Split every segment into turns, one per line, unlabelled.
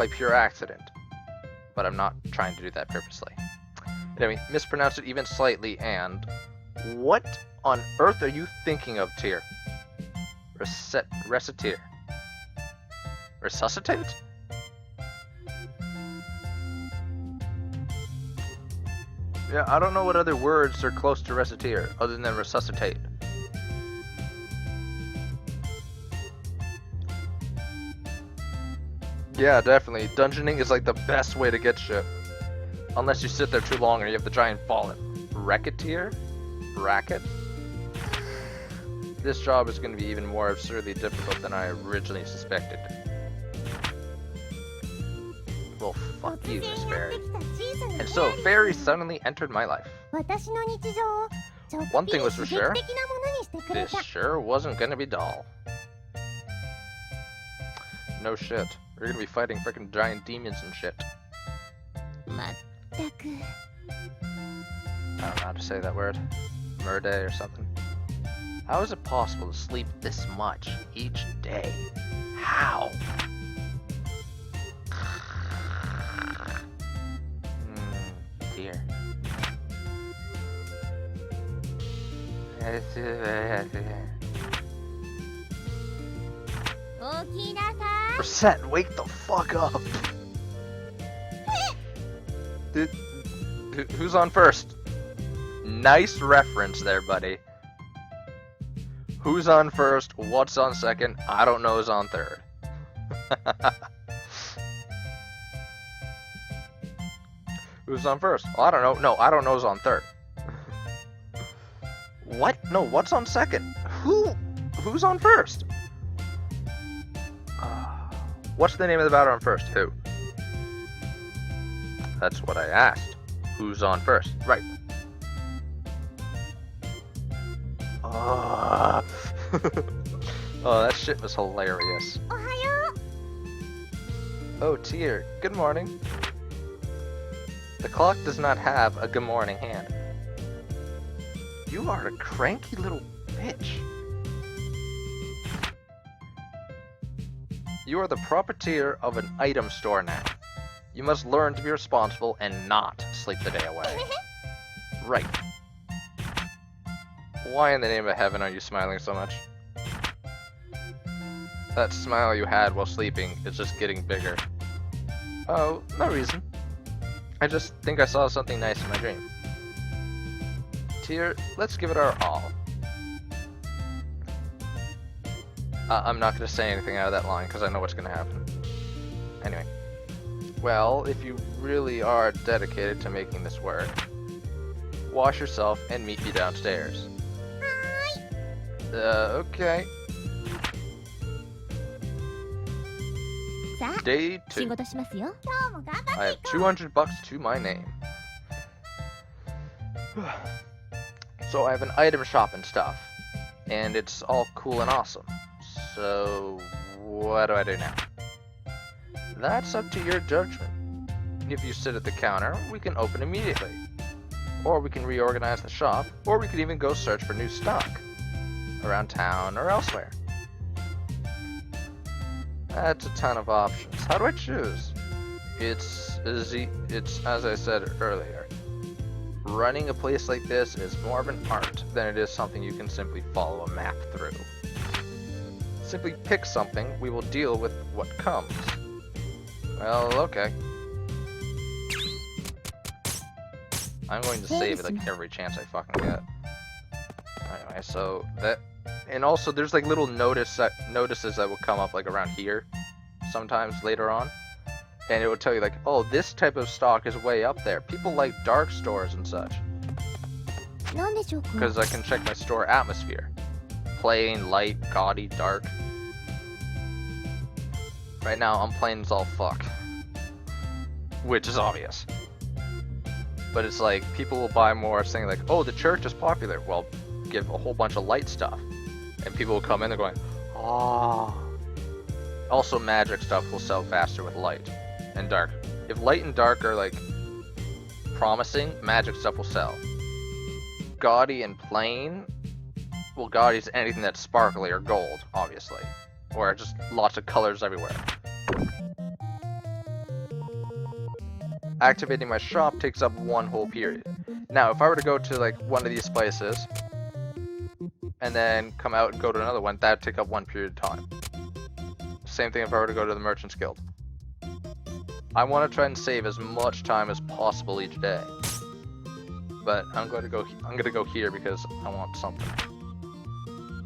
by pure accident. But I'm not trying to do that purposely. Anyway, mispronounce it even slightly, and... What on earth are you thinking of, Tyr? Recettear. Resuscitate? Yeah, I don't know what other words are close to Recettear, other than resuscitate. Yeah, definitely. Dungeoning is like the best way to get shit. Unless you sit there too long or you have to try and fall it. Recettear? Racket? This job is going to be even more absurdly difficult than I originally suspected. Well, fuck you, Miss Fairy. And so, fairies suddenly entered my life. One thing was for sure, this sure wasn't gonna be dull. No shit. We're gonna be fighting frickin' giant demons and shit. I don't know how to say that word. Murde or something. How is it possible to sleep this much each day? How? Dear. Recette, wake the fuck up! Who's on first? Nice reference there, buddy. Who's on first? What's on second? I don't know who's on third. Who's on first? Well, I don't know. No, I don't know who's on third. What? No, what's on second? Who's on first? What's the name of the batter on first? Who? That's what I asked. Who's on first? Right. Oh, that shit was hilarious. Oh, Tyr, good morning. The clock does not have a good morning hand. You are a cranky little bitch. You are the proprietor of an item store now. You must learn to be responsible and not sleep the day away. Right. Why in the name of heaven are you smiling so much? That smile you had while sleeping is just getting bigger. Oh, no reason. I just think I saw something nice in my dream. Tyr, let's give it our all. I'm not going to say anything out of that line because I know what's going to happen. Anyway. Well, if you really are dedicated to making this work, wash yourself and meet me downstairs. Okay. Day 2. I have $200 to my name. So I have an item shop and stuff, and it's all cool and awesome. So what do I do now? That's up to your judgment. If you sit at the counter, we can open immediately. Or we can reorganize the shop, or we could even go search for new stock around town or elsewhere. That's a ton of options. How do I choose? It's as I said earlier. Running a place like this is more of an art than it is something you can simply follow a map through. Simply pick something, we will deal with what comes. Well, okay. I'm going to save it like every chance I fucking get. Anyway, so that, and also there's like little notices that will come up like around here sometimes later on, and it will tell you like, oh, this type of stock is way up there. People like dark stores and such. Because I can check my store atmosphere. Plain, light, gaudy, dark. Right now I'm plain as all fuck. Which is obvious. But it's like, people will buy more saying like, oh, the church is popular. Well, give a whole bunch of light stuff. And people will come in, they're going, oh. Also, magic stuff will sell faster with light and dark. If light and dark are like promising, magic stuff will sell. Gaudy and plain, well, gaudy is anything that's sparkly or gold, obviously. Or just lots of colors everywhere. activating my shop takes up one whole period. Now, if I were to go to like one of these places and then come out and go to another one, that'd take up one period of time. Same thing if I were to go to the Merchant's Guild. I want to try and save as much time as possible each day. But I'm going to go here because I want something.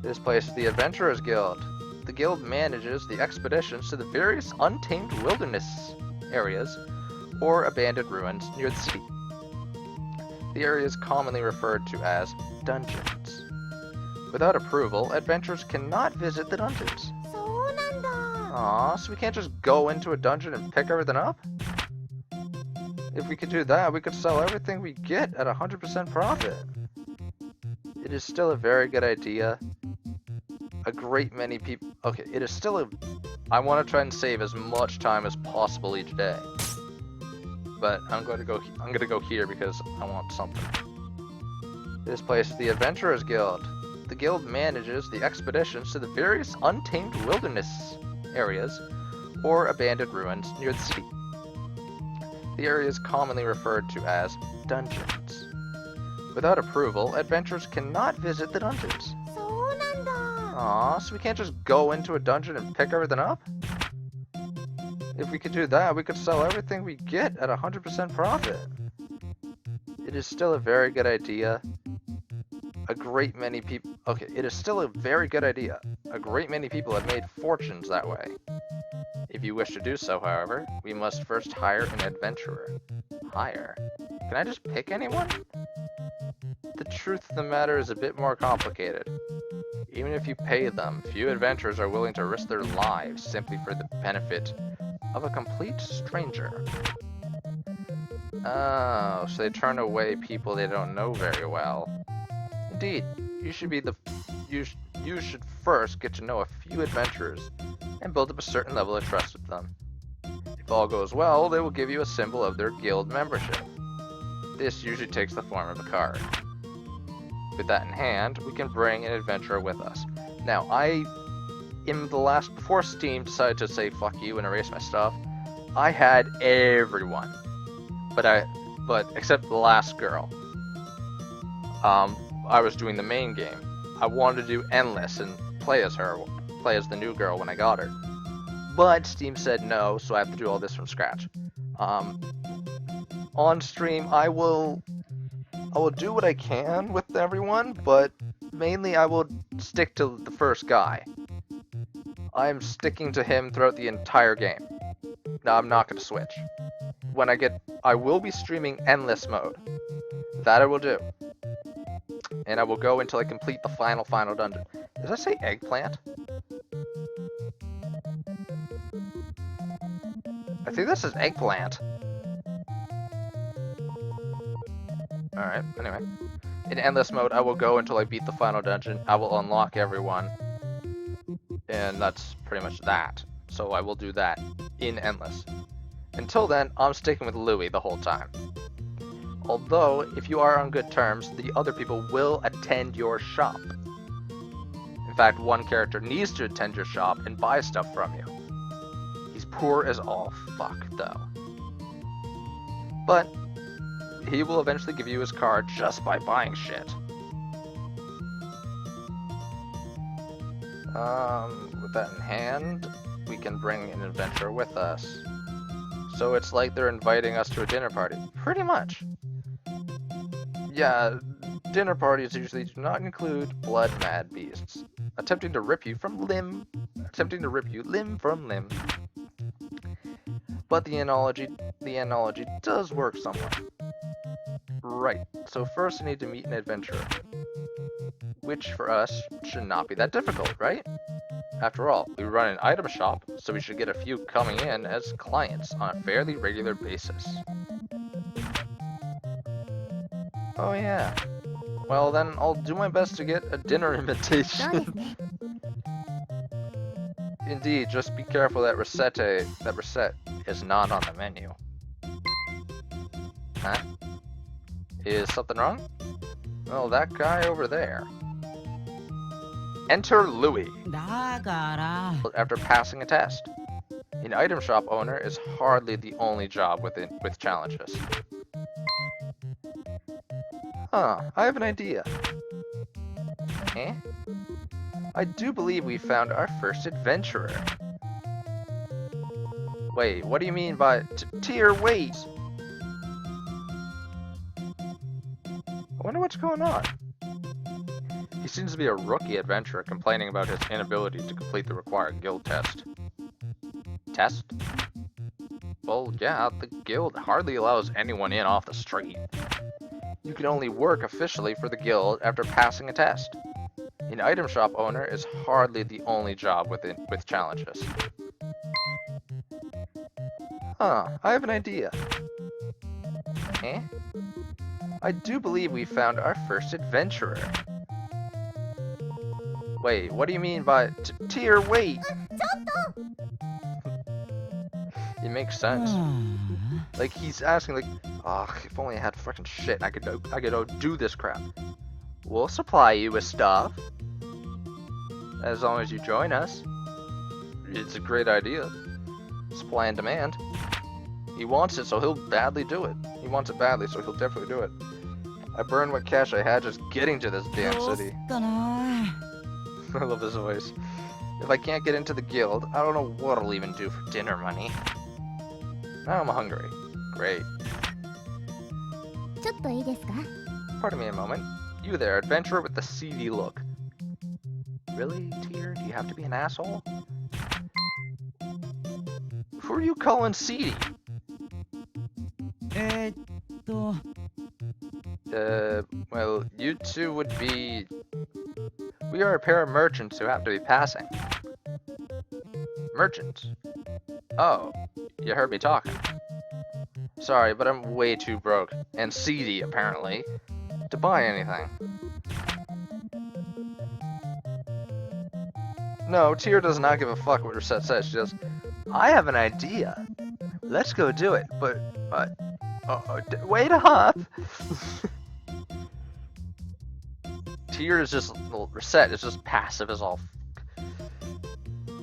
This place is the Adventurers Guild. The guild manages the expeditions to the various untamed wilderness areas or abandoned ruins near the city. The area is commonly referred to as dungeons. Without approval, adventurers cannot visit the dungeons. Aw, so we can't just go into a dungeon and pick everything up? If we could do that, we could sell everything we get at 100% profit. It is still a very good idea. A great many people... Okay, it is still a... I want to try and save as much time as possible each day. But I'm going to go here because I want something. This place is the Adventurers Guild. The guild manages the expeditions to the various untamed wilderness areas or abandoned ruins near the city. The area is commonly referred to as dungeons. Without approval, adventurers cannot visit the dungeons. Aw, so we can't just go into a dungeon and pick everything up? If we could do that, we could sell everything we get at 100% profit. It is still a very good idea. A great many people... Okay, it is still a very good idea. A great many people have made fortunes that way. If you wish to do so, however, we must first hire an adventurer. Hire? Can I just pick anyone? The truth of the matter is a bit more complicated. Even if you pay them, few adventurers are willing to risk their lives simply for the benefit of a complete stranger. Oh, so they turn away people they don't know very well. Indeed, you should first get to know a few adventurers and build up a certain level of trust with them. If all goes well, they will give you a symbol of their guild membership. This usually takes the form of a card. With that in hand, we can bring an adventurer with us. Now, before Steam decided to say fuck you and erase my stuff, I had everyone. But except the last girl. I was doing the main game. I wanted to do Endless and play as the new girl when I got her. But Steam said no, so I have to do all this from scratch. On stream, I will do what I can with everyone, but mainly I will stick to the first guy. I'm sticking to him throughout the entire game. Now I'm not going to switch. I will be streaming Endless mode. That I will do. And I will go until I complete the final dungeon. Does that say eggplant? I think this is eggplant. Alright, anyway. In Endless mode, I will go until I beat the final dungeon. I will unlock everyone. And that's pretty much that. So I will do that in Endless. Until then, I'm sticking with Louis the whole time. Although, if you are on good terms, the other people will attend your shop. In fact, one character needs to attend your shop and buy stuff from you. He's poor as all fuck, though. But he will eventually give you his card just by buying shit. With that in hand, we can bring an adventurer with us. So it's like they're inviting us to a dinner party. Pretty much. Yeah, dinner parties usually do not include blood-mad beasts, attempting to rip you limb from limb. But the analogy does work somewhat. Right, so first I need to meet an adventurer. Which for us should not be that difficult, right? After all, we run an item shop, so we should get a few coming in as clients on a fairly regular basis. Oh yeah. Well then, I'll do my best to get a dinner invitation. Indeed, just be careful that Recette is not on the menu. Huh? Is something wrong? Well, that guy over there. Enter Louis. After passing a test. An item shop owner is hardly the only job with challenges. Huh, I have an idea. Eh? I do believe we found our first adventurer. Wait, what do you mean by Tier, wait! I wonder what's going on. He seems to be a rookie adventurer complaining about his inability to complete the required guild test. Test? Well, yeah, the guild hardly allows anyone in off the street. You can only work officially for the guild after passing a test. An item shop owner is hardly the only job with challenges. Huh, I have an idea. Eh? I do believe we found our first adventurer. Wait, what do you mean by Tier, wait! It makes sense. Like, he's asking, like, oh, if only I had fucking shit, I could do this crap. We'll supply you with stuff. As long as you join us. It's a great idea. Supply and demand. He wants it, so he'll badly do it. He wants it badly, so he'll definitely do it. I burned what cash I had just getting to this damn city. I love his voice. If I can't get into the guild, I don't know what I'll even do for dinner money. Now I'm hungry. Great. Pardon me a moment. You there, adventurer with the seedy look. Really, Tier? Do you have to be an asshole? Who are you calling seedy? Well, you two would be... We are a pair of merchants who have to be passing. Merchants? Oh, you heard me talking. Sorry, but I'm way too broke, and seedy, apparently, to buy anything. No, Tier does not give a fuck what Recette says. She goes, I have an idea. Let's go do it, but wait up! Tier is just, well, Recette is just passive as all fuck.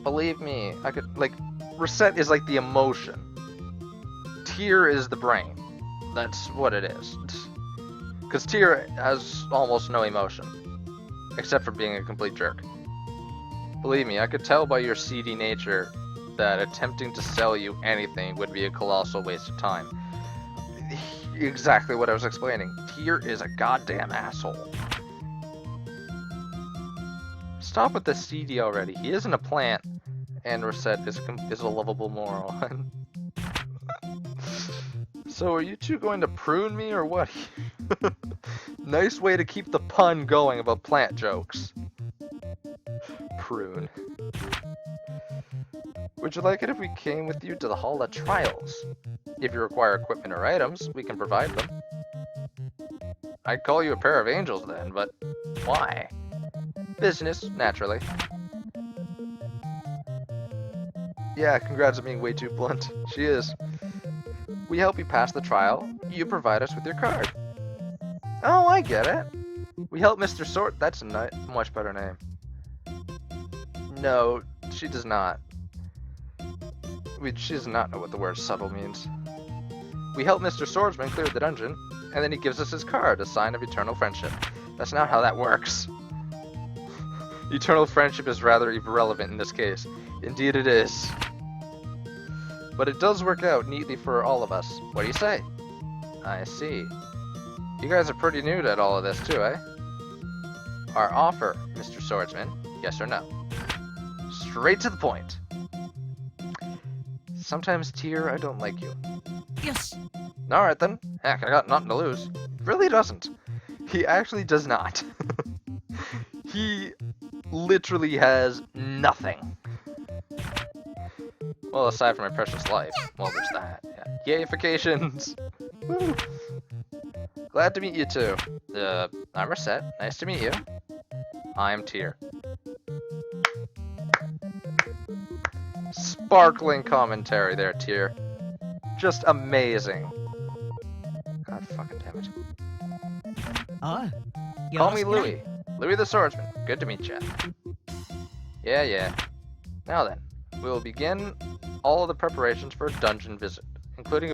Believe me, I could, like, Recette is like the emotion. Tier is the brain. That's what it is. Because Tier has almost no emotion. Except for being a complete jerk. Believe me, I could tell by your seedy nature that attempting to sell you anything would be a colossal waste of time. Exactly what I was explaining. Tier is a goddamn asshole. Stop with the seedy already. He isn't a plant, and Recette is a lovable moron. So are you two going to prune me or what? Nice way to keep the pun going about plant jokes. Prune. Would you like it if we came with you to the Hall of Trials? If you require equipment or items, we can provide them. I'd call you a pair of angels then, but why? Business, naturally. Yeah, congrats on being way too blunt. She is. We help you pass the trial, you provide us with your card. Oh, I get it. We help Mr. Sort. That's a much better name. No, she does not. She does not know what the word subtle means. We help Mr. Swordsman clear the dungeon, and then he gives us his card, a sign of eternal friendship. That's not how that works. Eternal friendship is rather irrelevant in this case. Indeed it is. But it does work out neatly for all of us. What do you say? I see. You guys are pretty new at all of this too, eh? Our offer, Mr. Swordsman, yes or no? Straight to the point. Sometimes, Tier, I don't like you.
Yes.
Alright then. Heck, I got nothing to lose. Really doesn't. He actually does not. He literally has nothing. Well, aside from my precious life. Well, there's that. Yeah. Yayifications! Woo! Glad to meet you too. I'm Recette. Nice to meet you. I'm Tier. Sparkling commentary there, Tier. Just amazing. God fucking damn it. Call me Louis. Louis the Swordsman. Good to meet you. Yeah. Now then, We will begin all of the preparations for a dungeon visit, including